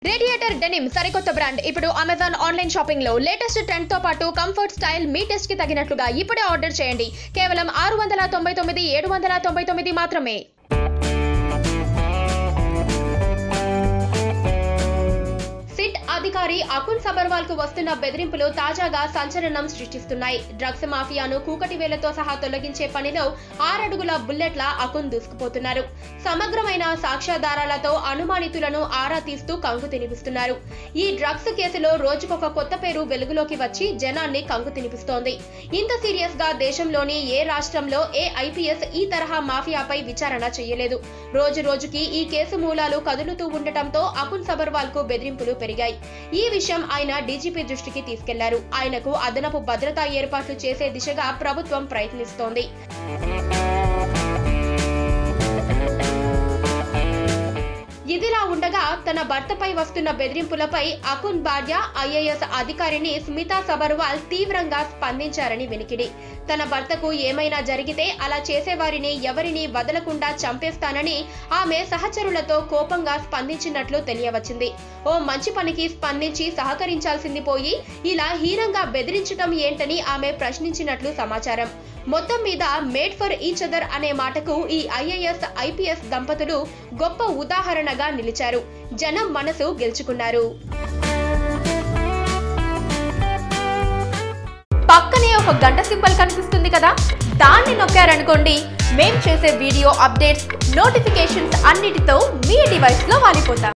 Radiator denim సరికొత్త brand ఇప్పుడు Amazon online shopping లో లేటెస్ట్ ట్రెండ్ తో పాటు కంఫర్ట్ స్టైల్ మీ టెస్ట్ కి తగినట్లుగా ఇప్పుడే ఆర్డర్ చేయండి. కేవలం 699 799 మాత్రమే. అధికారి అకున్ సబర్వాల్ కు వస్తున్న బెదిరింపులు తాజాగా సంచలనం సృష్టిస్తున్నాయి. డ్రగ్స్ మాఫియాను కూకటి వేలతో సహా తొలగించే పనిలో 6 అడుగుల బుల్లెట్ల అకున్ దూసుకుపోతున్నారు. సమగ్రమైన సాక్ష్యాధారాలతో అనుమానితులను ఆరా తీస్తూ కంగు తినిపిస్తున్నారు. ఈ డ్రగ్స్ కేసులో రోజుకొక కొత్త పేరు వెలుగులోకి వచ్చి జనాన్ని కంగు తినిపిస్తోంది. ఇంత సీరియస్ గా దేశంలోని ఏ రాష్ట్రంలో ఏ ఐపీఎస్ ఈ తరహా మాఫియాపై విచారణ చేయలేదు. రోజు రోజుకి ఈ కేసు మూలాలు కదులుతూ ఉండటంతో అకున్ సబర్వాల్ కు బెదిరింపులు పెరిగాయి. ఈ విషయం ఆయన డీజీపీ దృష్టికి తీసుకెళ్లారు. ఆయనకు అదనపు భద్రతా ఏర్పాట్లు చేసే దిశగా ప్రభుత్వం ప్రయత్నిస్తోంది. ఇదిలా ఉండగా తన భర్తపై వస్తున్న బెదిరింపులపై అకున్ భార్య ఐఏఎస్ అధికారిని స్మితా సబర్వాల్ తీవ్రంగా స్పందించారని వినికిడి. తన భర్తకు ఏమైనా జరిగితే అలా చేసేవారిని ఎవరిని వదలకుండా చంపేస్తానని ఆమె సహచరులతో కోపంగా స్పందించినట్లు తెలియవచ్చింది. ఓ మంచి పనికి స్పందించి సహకరించాల్సింది పోయి ఇలా హీనంగా బెదిరించడం ఏంటని ఆమె ప్రశ్నించినట్లు సమాచారం. మొత్తం మీద మేడ్ ఫర్ ఈచ్ అదర్ అనే మాటకు ఈ ఐఏఎస్ ఐపీఎస్ దంపతులు గొప్ప ఉదాహరణగా నిలిచారు. జనం మనసు గెలుచుకున్నారు. పక్కనే ఒక గంట సింబల్ కనిపిస్తుంది కదా, దాన్ని నొక్కారనుకోండి, మేం చేసే వీడియో అప్డేట్స్, నోటిఫికేషన్స్ అన్నిటితో మీ డివైస్ లో వాలిపోతాం.